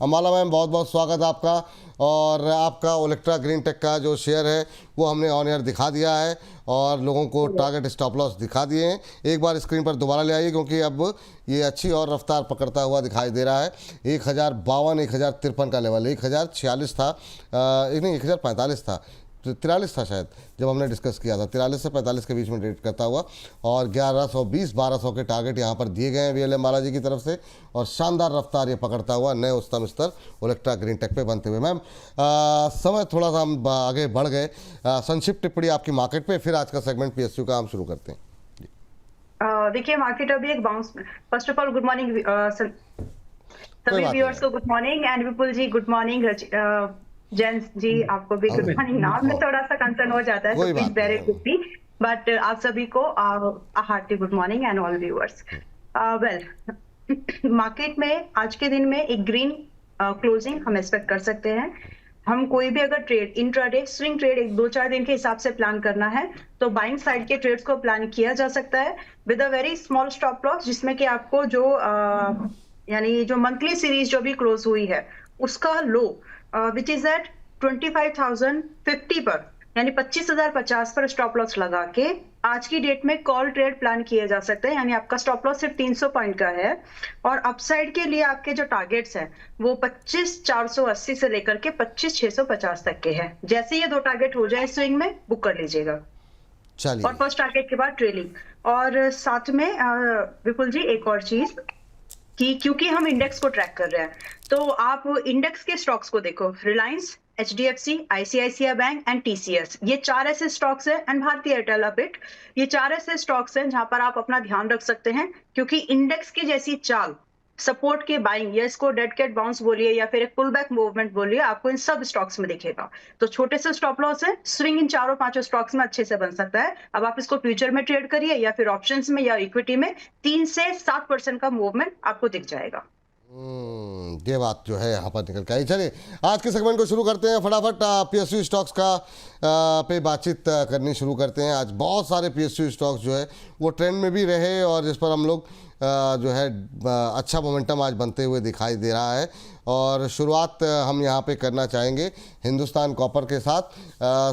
अमाला ma'am, बहुत बहुत स्वागत आपका। और आपका ओलेक्ट्रा ग्रीन टेक का जो शेयर है वो हमने ऑन एयर दिखा दिया है और लोगों को टारगेट स्टॉप लॉस दिखा दिए हैं। एक बार स्क्रीन पर दोबारा ले आइए क्योंकि अब ये अच्छी और रफ्तार पकड़ता हुआ दिखाई दे रहा है। 1052 1053 का लेवल, 1046 था, नहीं 1045 था, 43 था शायद जब हमने डिस्कस किया था। 43 से 45 के बीच में ट्रेड करता हुआ और 1120 1200 के टारगेट यहाँ पर दिए गए हैं वीएलएम बालाजी की तरफ से और शानदार रफ्तार ये पकड़ता हुआ नए उच्चतम स्तर ओलेक्ट्रा ग्रीन टेक पे बनते हुए। मैम समय थोड़ा सा हम आगे बढ़ गए, संक्षिप्त टिप्पणी आपकी मार्केट पे, फिर आज का सेगमेंट पीएसयू का हम शुरू करते हैं। देखिए मार्केट अभी एक bounce. First of all good morning सभी व्यूअर्स को, good morning and Vipul ji good morning, जेंट्स जी आपको भी गुड मॉर्निंग। नाम में थोड़ा सा कंसर्न हो जाता है, so please bear it with me, but आप सभी को hearty good morning and all viewers. Well, market में आज के दिन में एक ग्रीन क्लोजिंग हम एक्सपेक्ट कर सकते हैं। हम कोई भी अगर ट्रेड इंट्राडे स्विंग ट्रेड 1-2-4 दिन के हिसाब से प्लान करना है तो बाइंग साइड के ट्रेड्स को प्लान किया जा सकता है with a very small stop loss, जिसमें कि आपको जो यानी जो मंथली सीरीज जो भी क्लोज हुई है उसका लो विच इज एट 25,050 पर, यानी 25,050 पर स्टॉप लॉस लगा के आज की डेट में कॉल ट्रेड प्लान किए जा सकते हैं। यानी आपका स्टॉप लॉस सिर्फ 300 पॉइंट का है और अपसाइड के लिए आपके जो टारगेट्स हैं वो 25,480 से लेकर के 25,650 तक के हैं। जैसे ये दो टारगेट हो जाए स्विंग में बुक कर लीजिएगा और फर्स्ट टारगेट के बाद ट्रेलिंग। और साथ में विपुल जी एक और चीज कि क्योंकि हम इंडेक्स को ट्रैक कर रहे हैं तो आप इंडेक्स के स्टॉक्स को देखो, Reliance, HDFC, ICICI bank and TCS, ये 4 ऐसे स्टॉक्स हैं, एंड भारतीय एयरटेल अबिट, ये 4 ऐसे स्टॉक्स हैं जहां पर आप अपना ध्यान रख सकते हैं क्योंकि इंडेक्स की जैसी चाल सपोर्ट के बाइंग या इसको डेड कैट बाउंस बोलिए या फिर एक पुल बैक मूवमेंट बोलिए, आपको इन सब स्टॉक्स में दिखेगा। तो छोटे से स्टॉप लॉस है, स्विंग इन 4-5 स्टॉक्स में अच्छे से बन सकता है। अब आप इसको फ्यूचर में ट्रेड करिए या फिर ऑप्शंस में या इक्विटी में, 3 से 7% का मूवमेंट आपको दिख जाएगा। ये बात जो है यहाँ पर निकल के आई। चलिए आज के सेगमेंट को शुरू करते हैं, फटाफट पीएसयू स्टॉक्स का पे बातचीत करनी शुरू करते हैं। आज बहुत सारे पीएसयू स्टॉक्स जो है वो ट्रेंड में भी रहे और जिस पर हम लोग जो है अच्छा मोमेंटम आज बनते हुए दिखाई दे रहा है। और शुरुआत हम यहाँ पे करना चाहेंगे हिंदुस्तान कॉपर के साथ।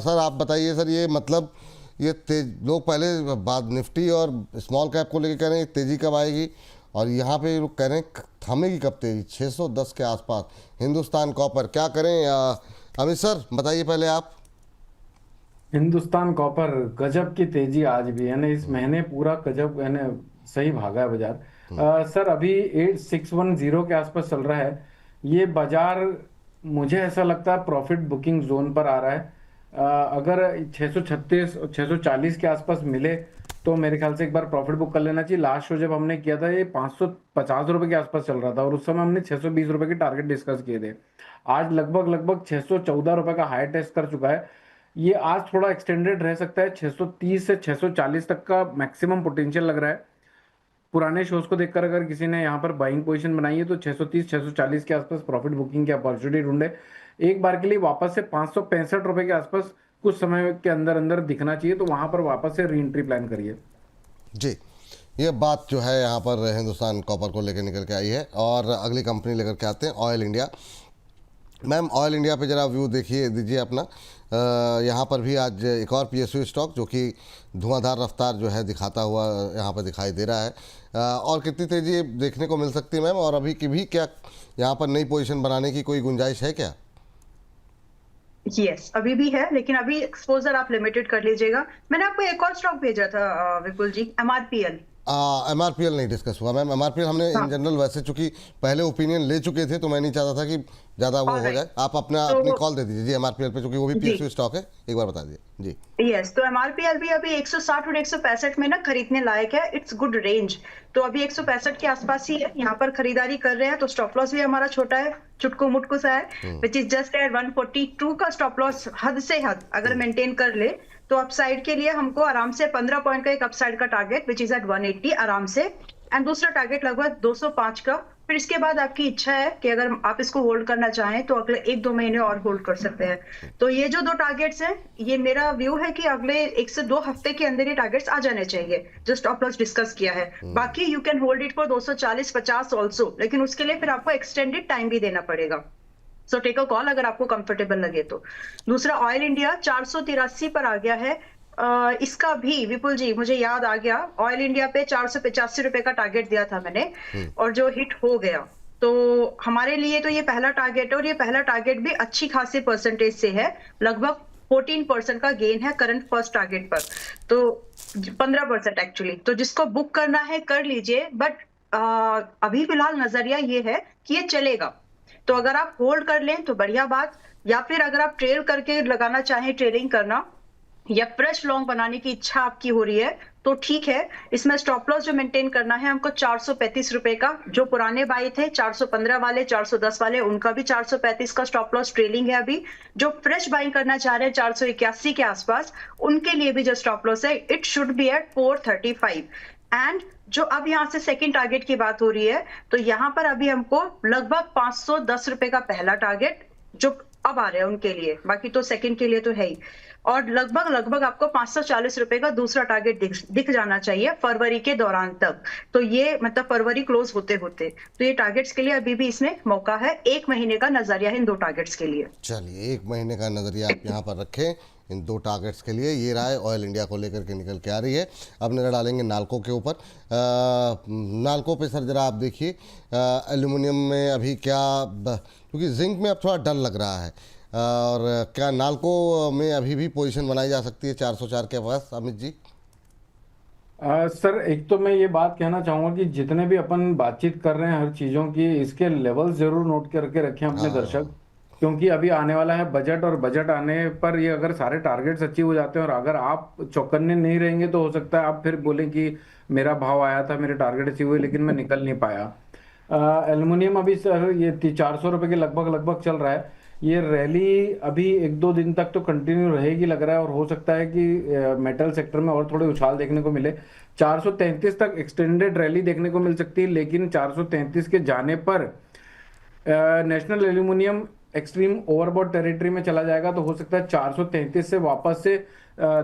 सर आप बताइए सर, ये मतलब ये तेज लोग पहले बाद निफ्टी और स्मॉल कैप को लेकर कह रहे हैं तेज़ी कब आएगी और यहाँ पे लोग कह रहे हैं थमेगी कब तेजी, 610 के आसपास। हिंदुस्तान कॉपर क्या करें? अमित सर बताइए पहले आप। हिंदुस्तान कॉपर गजब की तेजी आज भी है ना, इस महीने पूरा गजब है ना, सही भागा है बाजार। सर अभी 8610 के आसपास चल रहा है ये बाजार। मुझे ऐसा लगता है प्रॉफिट बुकिंग जोन पर आ रहा है। अगर 636 और 640 के आसपास मिले तो मेरे ख्याल से एक बार प्रॉफिट बुक कर लेना चाहिए। लास्ट शो जब हमने किया था ये 550 रुपए के आसपास चल रहा था और उस समय हमने 620 रुपए के टारगेट डिस्कस किए थे। आज लगभग 614 रुपए का हाई टेस्ट कर चुका है। ये आज थोड़ा एक्सटेंडेड रह सकता है, 630 से 640 तक का मैक्सिमम पोटेंशियल लग रहा है। पुराने शोज को देखकर अगर किसी ने यहाँ पर बाइंग पोजीशन बनाई है तो 630 640 के आसपास प्रॉफिट बुकिंग की अपॉर्चुनिटी ढूंढे। एक बार के लिए वापस से 565 रुपए के आसपास कुछ समय के अंदर अंदर दिखना चाहिए, तो वहां पर वापस से री एंट्री प्लान करिए। जी, ये बात जो है यहाँ पर हिंदुस्तान कॉपर को लेकर निकल के आई है। और अगली कंपनी लेकर के आते हैं oil India. Ma'am oil India पे जरा व्यू देखिए दीजिए अपना। यहाँ पर भी आज एक और पीएसयू स्टॉक जो कि धुआंधार रफ्तार जो है दिखाता हुआ यहाँ पर दिखाई दे रहा है। और कितनी तेज़ी देखने को मिल सकती है मैम, और अभी की भी क्या यहाँ पर नई पोजीशन बनाने की कोई गुंजाइश है क्या? यस, अभी भी है, लेकिन अभी एक्सपोजर आप लिमिटेड कर लीजिएगा। मैंने आपको एक और स्टॉक भेजा था विपुल जी, एमआरपीएल। एमआरपीएल नहीं डिस्कस हुआ मैम। एमआरपीएल हमने इन जनरल वैसे चूंकि पहले ओपिनियन ले चुके थे तो मैं नहीं चाहता था कि ज़्यादा वो हो जाए। आप अपनी कॉल दे दीजिए जी एमआरपीएल पे, चूंकि वो भी पीएसयू स्टॉक है, एक बार बता दीजिए जी। यस, तो एमआरपीएल भी अभी 160 और 165 में ना खरीदने लायक है। इट्स गुड रेंज, तो अभी 165 के आसपास ही है, यहाँ पर खरीदारी कर रहे हैं। तो स्टॉप लॉस भी हमारा छोटा है, चुटकू मुटकू सा है, विच इज जस्ट एट 142 का स्टॉप लॉस। हद से हद अगर मेंटेन कर ले तो अपसाइड के लिए हमको आराम से 15 पॉइंट का एक अपसाइड का टारगेट विच इज एट 180 आराम से, एंड दूसरा टारगेट लगभग 205 का फिर इसके बाद आपकी इच्छा है कि अगर आप इसको होल्ड करना चाहें तो अगले 1-2 महीने और होल्ड कर सकते हैं। तो ये जो 2 टारगेट्स हैं, ये मेरा व्यू है कि अगले 1 से 2 हफ्ते के अंदर ये टारगेट्स आ जाने चाहिए, जो स्टॉप लॉस डिस्कस किया है। बाकी you can hold it for 240-50 also, लेकिन उसके लिए फिर आपको एक्सटेंडेड टाइम भी देना पड़ेगा। सो टेक अ कॉल अगर आपको कंफर्टेबल लगे तो। दूसरा, ऑयल इंडिया 483 पर आ गया है। इसका भी विपुल जी मुझे याद आ गया, ऑयल इंडिया पे 485 रुपए का टारगेट दिया था मैंने, और जो हिट हो गया। तो हमारे लिए तो ये पहला टारगेट है, और ये पहला टारगेट भी अच्छी खासी परसेंटेज से है, लगभग 14% का गेन है करंट फर्स्ट टारगेट पर, तो 15% एक्चुअली। तो जिसको बुक करना है कर लीजिए, बट अभी फिलहाल नजरिया ये है कि ये चलेगा। तो अगर आप होल्ड कर लें तो बढ़िया बात, या फिर अगर आप ट्रेल करके लगाना चाहें, ट्रेडिंग करना, या फ्रेश लॉन्ग बनाने की इच्छा आपकी हो रही है, तो ठीक है। इसमें स्टॉप लॉस जो मेंटेन करना है हमको 435 रुपए का, जो पुराने बाई थे 415 वाले, 410 वाले, उनका भी 435 का स्टॉप लॉस ट्रेलिंग है अभी। जो फ्रेश बाइंग करना चाह रहे हैं 481 के आसपास, उनके लिए भी जो स्टॉप लॉस है it should be at 435। And जो अब यहाँ से सेकंड टारगेट की बात हो रही है, तो यहाँ पर अभी हमको लगभग 510 रुपए का पहला टारगेट जो अब आ रहे हैं उनके लिए, बाकी तो सेकंड के लिए तो है ही, और लगभग आपको 540 रुपए का दूसरा टारगेट दिख जाना चाहिए फरवरी के दौरान तक। तो ये मतलब फरवरी क्लोज होते होते, तो ये टारगेट्स के लिए अभी भी इसमें मौका है। 1 महीने का नजरिया है इन 2 टारगेट्स के लिए। चलिए, 1 महीने का नज़रिया आप यहाँ पर रखें इन 2 टारगेट्स के लिए। ये राय ऑयल इंडिया को लेकर के निकल के आ रही है। अब नज़र डालेंगे नाल्को के ऊपर। नाल्को पे सर ज़रा आप देखिए, एल्यूमिनियम में अभी क्या, क्योंकि जिंक में अब थोड़ा डर लग रहा है, और क्या नाल्को में अभी भी पोजीशन बनाई जा सकती है 404 के पास, अमित जी? सर, एक तो मैं ये बात कहना चाहूंगा कि जितने भी अपन बातचीत कर रहे हैं हर चीजों की, इसके लेवल जरूर नोट करके रखें अपने दर्शक, क्योंकि अभी आने वाला है बजट, और बजट आने पर ये अगर सारे टारगेट्स अचीव हो जाते हैं और अगर आप चौकन्ने नहीं रहेंगे तो हो सकता है आप फिर बोलें कि मेरा भाव आया था, मेरे टारगेट अचीव हुए, लेकिन मैं निकल नहीं पाया। एल्युमिनियम अभी सर ये 400 रुपए के लगभग चल रहा है। ये रैली अभी 1-2 दिन तक तो कंटिन्यू रहेगी लग रहा है, और हो सकता है कि मेटल सेक्टर में और थोड़े उछाल देखने को मिले। 433 तक एक्सटेंडेड रैली देखने को मिल सकती है, लेकिन 433 के जाने पर national aluminium extreme overbought territory में चला जाएगा, तो हो सकता है 433 से वापस से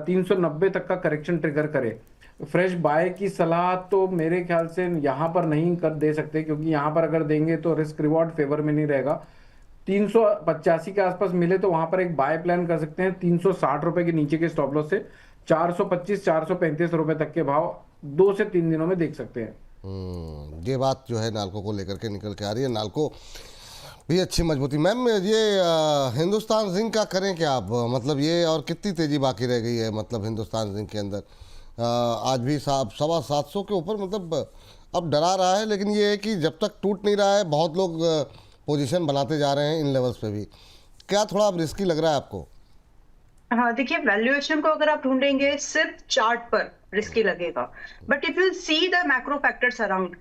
390 तक का करेक्शन ट्रिगर करे। फ्रेश बाय की सलाह तो मेरे ख्याल से यहाँ पर नहीं कर दे सकते, क्योंकि यहाँ पर अगर देंगे तो रिस्क रिवॉर्ड फेवर में नहीं रहेगा। 385 के आसपास मिले तो वहां पर एक बाय प्लान कर सकते हैं 360 रुपए के नीचे के स्टॉप लॉस से। 425-435 रुपए तक के भाव 2 से 3 दिनों में देख सकते हैं। ये बात जो है नाल्को को लेकर के निकल के आ रही है। नाल्को भी अच्छी मजबूती। मैम, ये हिंदुस्तान जिंक का करें क्या आप? मतलब ये और कितनी तेजी बाकी रह गई है, मतलब हिंदुस्तान जिंक के अंदर आज भी 750 के ऊपर, मतलब अब डरा रहा है, लेकिन ये है कि जब तक टूट नहीं रहा है बहुत लोग पोजीशन बनाते जा रहे हैं इन लेवल्स पे भी। क्या थोड़ा अब रिस्की लग रहा है आपको? हाँ, देखिए, वैल्यूएशन को अगर आप ढूंढेंगे सिर्फ चार्ट पर रिस्की लगेगा, but if you see the macro factors around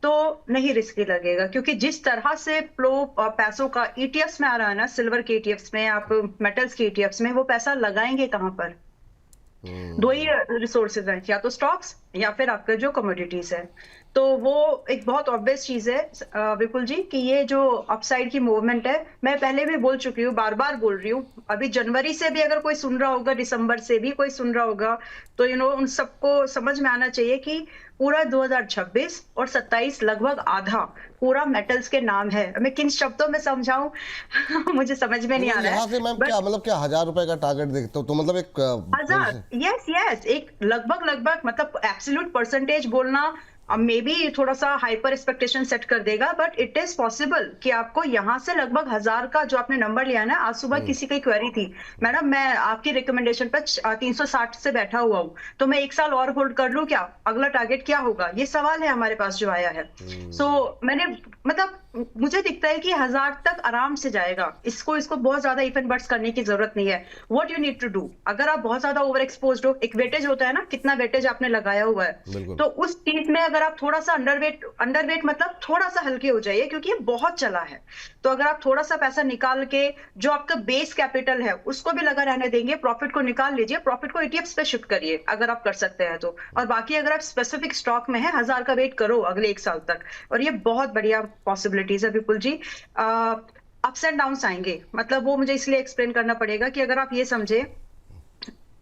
तो नहीं रिस्की लगेगा, क्योंकि जिस तरह से फ्लो पैसों का ईटीएफ्स में आ रहा है ना, सिल्वर के ईटीएफ्स में, आप मेटल्स के ईटीएफ्स में, वो पैसा लगाएंगे कहाँ पर? 2 ही रिसोर्सेज हैं, या तो स्टॉक्स या फिर आपका जो कमोडिटीज है। तो वो एक बहुत ऑब्वियस चीज है विपुल जी कि ये जो अपसाइड की मूवमेंट है, मैं पहले भी बोल चुकी हूँ, बार बार बोल रही हूँ, अभी जनवरी से भी अगर कोई सुन रहा होगा, दिसंबर से भी कोई सुन रहा होगा, तो उन सबको समझ में आना चाहिए कि पूरा 2026 और 27 लगभग आधा पूरा मेटल्स के नाम है। मैं किन शब्दों में समझाऊं मुझे समझ में नहीं आ रहा है। यहाँ से मैम क्या मतलब, क्या 1000 रुपए का टारगेट देखते हो तो मतलब एक 1000, यस, एक लगभग मतलब एब्सोल्यूट परसेंटेज बोलना मे बी थोड़ा सा हाइपर एक्सपेक्टेशन सेट कर देगा, बट इट इज पॉसिबल कि आपको यहाँ से लगभग 1000 का जो आपने नंबर लिया ना, आज सुबह किसी की क्वेरी थी, मैडम मैं आपकी रिकमेंडेशन पर 360 से बैठा हुआ हूँ, तो मैं 1 साल और होल्ड कर लूं क्या? अगला टारगेट क्या होगा? ये सवाल है हमारे पास जो आया है। सो मैंने मतलब मुझे दिखता है कि 1000 तक आराम से जाएगा। इसको बहुत ज्यादा इफ एंड बट्स करने की जरूरत नहीं है। What you need to do, अगर आप बहुत ज्यादा ओवर एक्सपोज्ड हो, एक वेटेज होता है ना, कितना वेटेज आपने लगाया हुआ है, तो उस चीज में अगर अगर आप थोड़ा सा अंडरवेट मतलब थोड़ा सा हल्के हो जाइए, क्योंकि ये बहुत चला है। तो अगर आप थोड़ा सा पैसा निकाल के जो आपका बेस कैपिटल है उसको भी लगा रहने देंगे, प्रॉफिट को निकाल लीजिए, प्रॉफिट को ईटीएफ्स पे शिफ्ट करिए अगर आप कर सकते हैं तो। और बाकी अगर आप स्पेसिफिक स्टॉक में है, 1000 का वेट करो अगले 1 साल तक, और ये बहुत बढ़िया पॉसिबिलिटीज है विपुल जी। अप्स एंड डाउन्स आएंगे, मतलब वो मुझे इसलिए एक्सप्लेन करना पड़ेगा कि अगर आप ये समझे,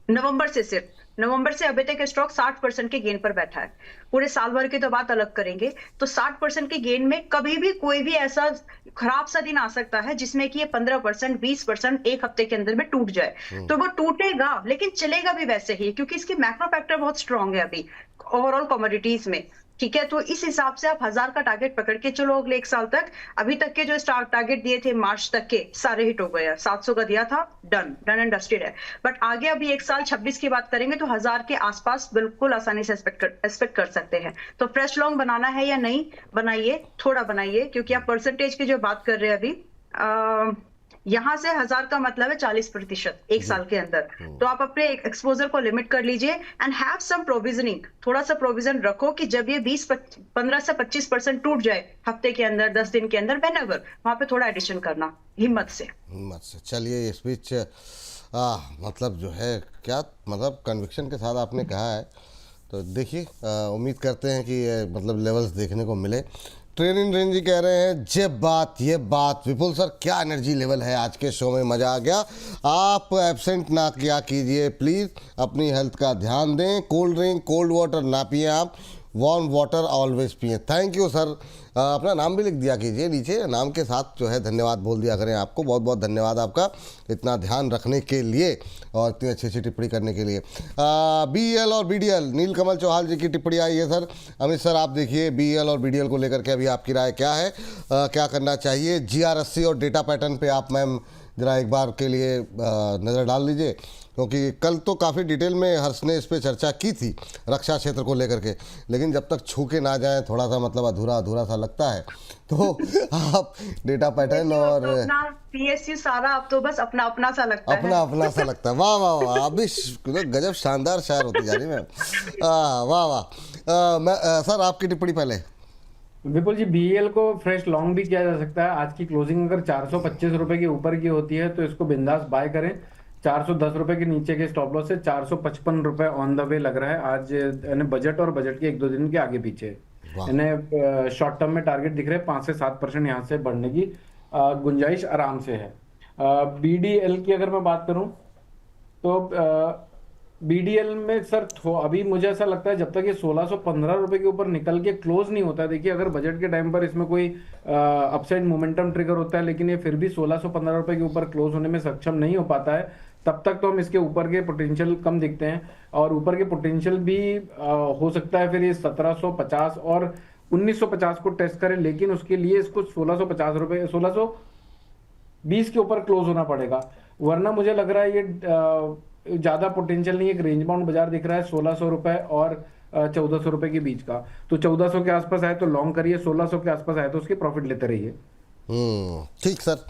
नवंबर से अभी तक स्टॉक 60% के गेन पर बैठा है। पूरे साल भर की तो बात अलग करेंगे, तो 60% के गेन में कभी भी कोई भी ऐसा खराब सा दिन आ सकता है जिसमें कि ये 15%, 20% एक हफ्ते के अंदर में टूट जाए। तो वो टूटेगा लेकिन चलेगा भी वैसे ही, क्योंकि इसके मैक्रो फैक्टर बहुत स्ट्रांग है अभी ओवरऑल कमोडिटीज में। ठीक है, तो इस हिसाब से आप 1000 का टारगेट पकड़ के चलो अगले 1 साल तक। अभी तक के जो टारगेट दिए थे मार्च तक के, सारे हिट हो गए हैं। 700 का दिया था, डन एंड डस्टेड है। बट आगे अभी 1 साल 26 की बात करेंगे तो 1000 के आसपास बिल्कुल आसानी से एक्सपेक्ट कर सकते हैं। तो फ्रेश लॉन्ग बनाना है या नहीं, बनाइए, थोड़ा बनाइए, क्योंकि आप परसेंटेज की जो बात कर रहे हैं अभी, यहां से 1000 का मतलब है 40% 1 साल के अंदर। तो आप अपने एक्सपोजर को लिमिट कर लीजिए एंड हैव सम प्रोविजनिंग, थोड़ा सा प्रोविजन रखो कि जब ये 15 से 25% टूट जाए हफ्ते के अंदर, 10 दिन के अंदर, व्हेनेवर, वहां पे थोड़ा एडिशन करना हिम्मत से। चलिए, इस बीच मतलब जो है क्या, मतलब कन्विक्शन के साथ आपने कहा है, तो देखिए उम्मीद करते हैं कि मतलब लेवल्स देखने को मिले। ट्रेनिंग रेंज जी कह रहे हैं ये बात विपुल सर, क्या एनर्जी लेवल है आज के शो में, मज़ा आ गया। आप एब्सेंट ना किया कीजिए प्लीज़, अपनी हेल्थ का ध्यान दें, कोल्ड ड्रिंक कोल्ड वाटर ना पिए, आप वार्म वाटर ऑलवेज पिए। Thank you sir. अपना नाम भी लिख दिया कीजिए नीचे, नाम के साथ जो है धन्यवाद बोल दिया करें आपको। बहुत बहुत धन्यवाद आपका इतना ध्यान रखने के लिए और इतनी अच्छी अच्छी टिप्पणी करने के लिए। बीईएल और बीडीएल, नीलकमल चौहान जी की टिप्पणी आई है सर। अमित सर आप देखिए बीईएल और बीडीएल को लेकर के अभी आपकी राय क्या है, क्या करना चाहिए? जीआरएससी और डेटा पैटर्न पे आप मैम ज़रा एक बार के लिए नज़र डाल लीजिए, क्योंकि कल तो काफ़ी डिटेल में हर्ष ने इस पर चर्चा की थी रक्षा क्षेत्र को लेकर के, लेकिन जब तक छू के ना जाए थोड़ा सा मतलब अधूरा अधूरा सा लगता है। तो आप डेटा पैटर्न और पीएसयू सारा आप तो बस अपना अपना सा लगता है, अपना सा लगता है। वाह वाह वाह, आप भी गजब शानदार शायर होती जा रही मैम। वाह वाह। सर आपकी टिप्पणी पहले। विपुल जी, बीएल को फ्रेश लॉन्ग भी किया जा सकता है। आज की क्लोजिंग अगर 425 रुपए के ऊपर की होती है तो इसको बिंदास बाय करें। 410 रुपए के नीचे के स्टॉप लॉस से 455 रुपए ऑन द वे लग रहा है आज, यानी बजट और बजट के 1-2 दिन के आगे पीछे, यानी शॉर्ट टर्म में टारगेट दिख रहे हैं 5 से 7% यहाँ से बढ़ने की गुंजाइश आराम से है। बीडीएल की अगर मैं बात करूं तो बीडीएल में सर अभी मुझे ऐसा लगता है जब तक ये 1615 रुपए के ऊपर निकल के क्लोज नहीं होता है, देखिए अगर बजट के टाइम पर इसमें कोई अपसाइड मोमेंटम ट्रिगर होता है, लेकिन ये फिर भी 1615 रुपए के ऊपर क्लोज होने में सक्षम नहीं हो पाता है, तब तक तो हम इसके ऊपर के पोटेंशियल कम दिखते हैं। और ऊपर के पोटेंशियल भी हो सकता है फिर ये 1750 और 1950 को टेस्ट करें, लेकिन उसके लिए इसको 1650 रुपए 1620 के ऊपर क्लोज होना पड़ेगा, वरना मुझे लग रहा है ये ज्यादा पोटेंशियल नहीं है। एक रेंज बाउंड बाजार दिख रहा है 1600 रुपए और 1400 रुपए के बीच का, तो 1400 के आसपास आए तो लॉन्ग करिए, 1600 के आसपास आए तो उसकी प्रॉफिट लेते रहिए। ठीक सर।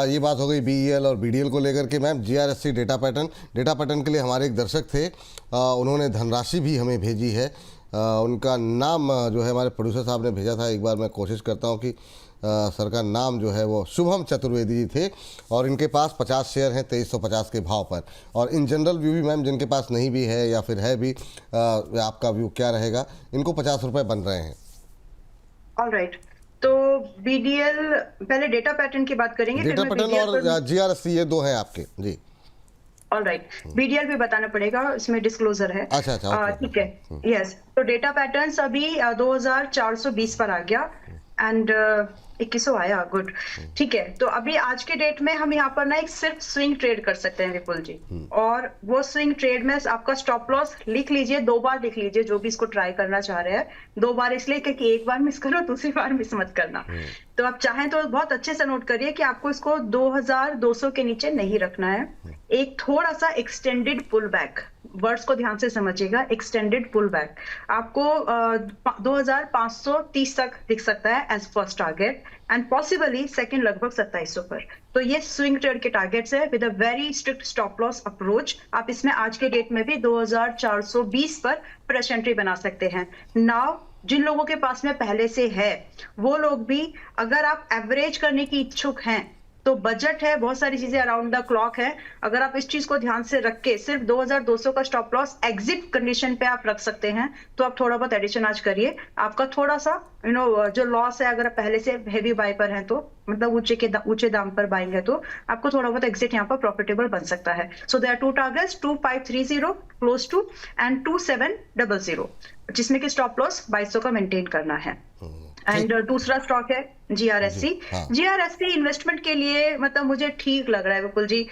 ये बात हो गई बीईएल और बीडीएल को लेकर के। मैम जीआरएससी डेटा पैटर्न के लिए हमारे एक दर्शक थे, उन्होंने धनराशि भी हमें भेजी है। उनका नाम जो है हमारे प्रोड्यूसर साहब ने भेजा था, एक बार मैं कोशिश करता हूँ कि सर का नाम जो है वो शुभम चतुर्वेदी जी थे, और इनके पास 50 शेयर हैं 2350 के भाव पर। और इन जनरल व्यू भी मैम जिनके पास नहीं भी है या फिर है भी, आपका व्यू क्या रहेगा? इनको 50 रुपये बन रहे हैं। ऑलराइट, तो बीडीएल पहले डेटा पैटर्न की बात करेंगे, डेटा पैटर्न और जीआरएससी ये दो हैं आपके जी। ऑलराइट, बीडीएल भी बताना पड़ेगा, इसमें डिस्क्लोजर है। अच्छा ठीक है, यस। तो डेटा पैटर्न्स अभी 2420 पर आ गया एंड 2100 आया, गुड, ठीक है। तो अभी आज के डेट में हम यहाँ पर ना एक सिर्फ स्विंग ट्रेड कर सकते हैं विपुल जी, और वो स्विंग ट्रेड में आपका स्टॉप लॉस लिख लीजिए, 2 बार लिख लीजिए जो भी इसको ट्राई करना चाह रहे हैं। 2 बार इसलिए क्योंकि एक बार मिस करो, दूसरी बार मिस मत करना। तो आप चाहें तो बहुत अच्छे से नोट करिए कि आपको इसको 2200 के नीचे नहीं रखना है। एक थोड़ा सा एक्सटेंडेड पुल बैक, वर्ड्स को ध्यान से समझिएगा, एक्सटेंडेड पुल बैक आपको 2530 तक दिख सकता है as first target, and possibly second लगभग 2700 पर। तो ये स्विंग ट्रेड के टारगेट्स है with a very strict stop loss approach. आप इसमें आज के डेट में भी 2420 पर फ्रेश एंट्री बना सकते हैं। नाउ जिन लोगों के पास में पहले से है वो लोग भी, अगर आप एवरेज करने की इच्छुक हैं तो बजट है, बहुत सारी चीजें अराउंड द क्लॉक है, अगर आप इस चीज को ध्यान से रख के सिर्फ 2200 का स्टॉप लॉस एग्जिट कंडीशन पे आप रख सकते हैं तो आप थोड़ा बहुत एडिशन आज करिए। आपका थोड़ा सा जो लॉस है, अगर आप पहले से हेवी बाय पर हैं तो मतलब ऊंचे दाम पर बाइंग है तो आपको थोड़ा बहुत एग्जिट यहाँ पर प्रॉफिटेबल बन सकता है। So there are two targets, 2530 close to and 2700, जिसमें कि स्टॉप लॉस 2200 का मेंटेन करना है। एंड दूसरा स्टॉक है GRSC। GRSC इन्वेस्टमेंट के लिए मतलब मुझे ठीक लग रहा है विपुल जी।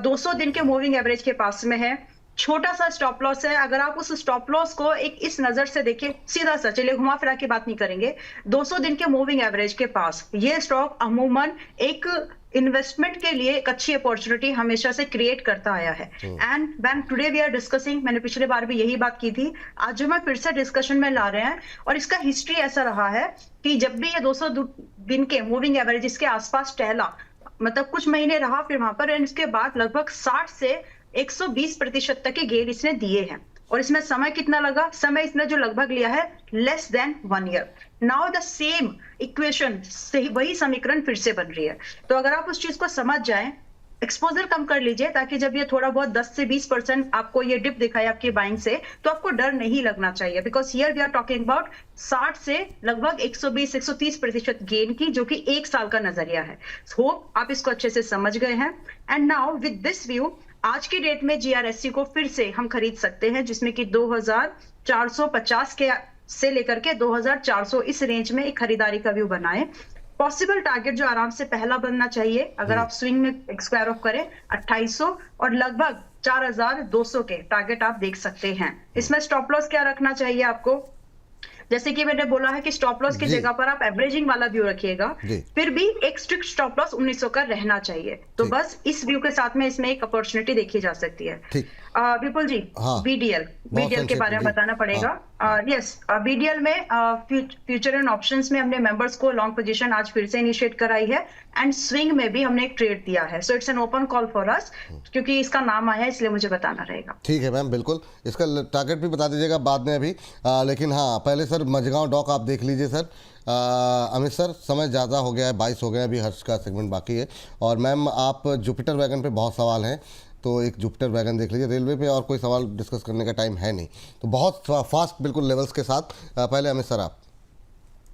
200 दिन के मूविंग एवरेज के पास में है, छोटा सा स्टॉप लॉस है। अगर आप उस स्टॉप लॉस को एक इस नजर से देखिए, सीधा सा, चलिए घुमा फिरा के बात नहीं करेंगे, 200 दिन के मूविंग एवरेज के पास ये स्टॉक अमूमन एक इन्वेस्टमेंट के लिए एक अच्छी अपॉर्चुनिटी हमेशा से क्रिएट करता आया है। And when today we are discussing, मैंने पिछले बार भी यही बात की थी, आज जो मैं फिर से डिस्कशन में ला रहे हैं, और इसका हिस्ट्री ऐसा रहा है कि जब भी ये 200 दिन के मूविंग एवरेज इसके आसपास टहला, मतलब कुछ महीने रहा फिर वहां पर, एंड इसके बाद लगभग 60 से 120% तक के गेन इसने दिए हैं। और इसमें समय कितना लगा? समय इसने जो लगभग लिया है less than 1 year. Now the same equation, वही समीकरण फिर से बन रही है। तो अगर आप उस चीज को समझ जाएं, एक्सपोजर कम कर लीजिए ताकि जब ये थोड़ा बहुत 10 से 20% आपको ये डिप दिखाए आपकी बाइंग से, तो आपको डर नहीं लगना चाहिए, because here we are talking about 60 से लगभग 120-130% गेन की, जो कि 1 साल का नजरिया है। होप आप इसको अच्छे से समझ गए हैं। And now with this view, आज की डेट में GRSC को फिर से हम खरीद सकते हैं, जिसमें कि 2450 के से लेकर के 2400 इस रेंज में एक खरीदारी का व्यू बनाए। पॉसिबल टारगेट जो आराम से पहला बनना चाहिए, अगर आप स्विंग में स्क्वायर ऑफ करें 2800 और लगभग 4200 के टारगेट आप देख सकते हैं। इसमें स्टॉप लॉस क्या रखना चाहिए आपको? जैसे कि मैंने बोला है कि स्टॉप लॉस की जगह पर आप एवरेजिंग वाला व्यू रखिएगा, फिर भी एक स्ट्रिक्ट स्टॉप लॉस 1900 का रहना चाहिए। तो बस इस व्यू के साथ में इसमें एक अपॉर्चुनिटी देखी जा सकती है। विपुल जी, BDL के बारे में बताना पड़ेगा। यस, BDL में फ्यूचर एंड ऑप्शंस में हमने मेंबर्स को लॉन्ग पोजीशन आज फिर से इनिशिएट कराई है, एंड स्विंग में भी हमने एक ट्रेड दिया है। So it's an open call for us, क्योंकि इसका नाम आया है इसलिए मुझे बताना रहेगा। ठीक है मैम, बिल्कुल। इसका टारगेट भी बता दीजिएगा बाद में अभी, लेकिन हाँ, पहले सर मझगांव डॉक आप देख लीजिए सर। अमित सर, समय ज़्यादा हो गया है, 22 हो गया है, अभी हर्ष का सेगमेंट बाकी है। और मैम, आप जुपिटर वैगन पे बहुत सवाल हैं, तो एक जुपिटर वैगन देख लीजिए। रेलवे पे और कोई सवाल डिस्कस करने का टाइम है नहीं, तो बहुत फास्ट बिल्कुल लेवल्स के साथ। पहले अमित सर आप।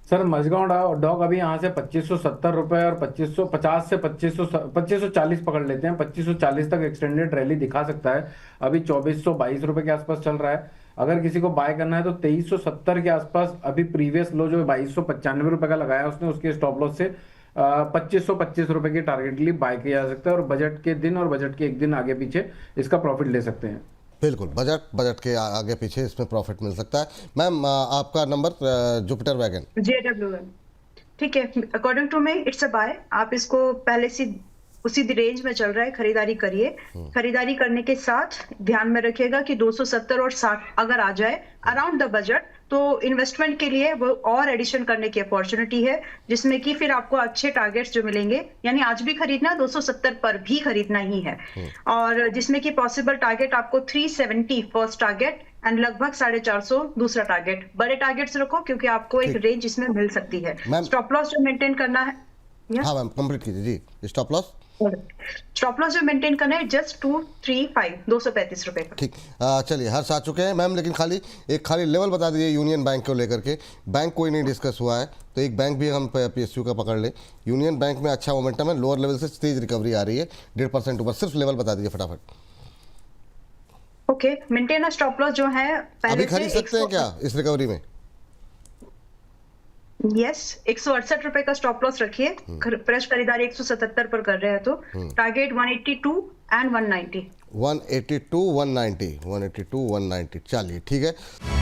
सर, मझगांव डॉग अभी यहाँ से 2570 रुपये और 2550 से 2540 पकड़ लेते हैं। 2540 तक एक्सटेंडेड रैली दिखा सकता है। अभी 2422 रुपये के आसपास चल रहा है। अगर किसी को बाय करना है तो 2370 के आसपास, अभी प्रीवियस लो जो 2295 रुपये का लगाया उसने, उसके स्टॉप लॉस से 2525 रुपये के टारगेट के लिए बाय किया जा सकता है। और बजट के दिन और बजट के एक दिन आगे पीछे इसका प्रॉफिट ले सकते हैं। बिल्कुल, बजट के आगे पीछे इसमें प्रॉफिट मिल सकता है। मैम, आपका नंबर जुपिटर वैगन JWM, ठीक है। According to me it's a buy. आप इसको पहले से उसी रेंज में चल रहा है, खरीदारी करिए। खरीदारी करने के साथ ध्यान में रखिएगा कि 270 और 60 अगर आ जाए अराउंड द बजट, तो इन्वेस्टमेंट के लिए वो और एडिशन करने की अपॉर्चुनिटी है, जिसमें कि फिर आपको अच्छे टारगेट्स जो मिलेंगे, यानी आज भी खरीदना 270 पर भी खरीदना ही है, और जिसमें कि पॉसिबल टारगेट आपको 370 फर्स्ट टारगेट एंड लगभग 450 दूसरा टारगेट। बड़े टारगेट्स रखो क्योंकि आपको एक रेंज इसमें मिल सकती है। स्टॉप लॉस जो मेंटेन करना है, हाँ मैम, कंप्लीट कीजिए जी। स्टॉप लॉस जो मेंटेन करना है जस्ट 235 रुपए का। ठीक, चलिए हर्ष आ चुके हैं मैम, लेकिन खाली लेवल बता दीजिए यूनियन बैंक को लेकर के। बैंक कोई नहीं डिस्कस हुआ है, तो एक बैंक भी हम PSU का पकड़ ले। यूनियन बैंक में अच्छा मोमेंटम है, लोअर लेवल से तेज रिकवरी आ रही है, 1.5% ऊपर। सिर्फ लेवल बता दीजिए फटाफट। ओके, मेंटेन स्टॉप लॉस जो है पहले अभी खरीद सकते हैं क्या इस रिकवरी में? यस, 168 रुपए का स्टॉप लॉस रखिए। फ्रेश खरीदारी 177 पर कर रहे हैं तो टारगेट 182 एंड 190। 182 190 182 190। चलिए ठीक है।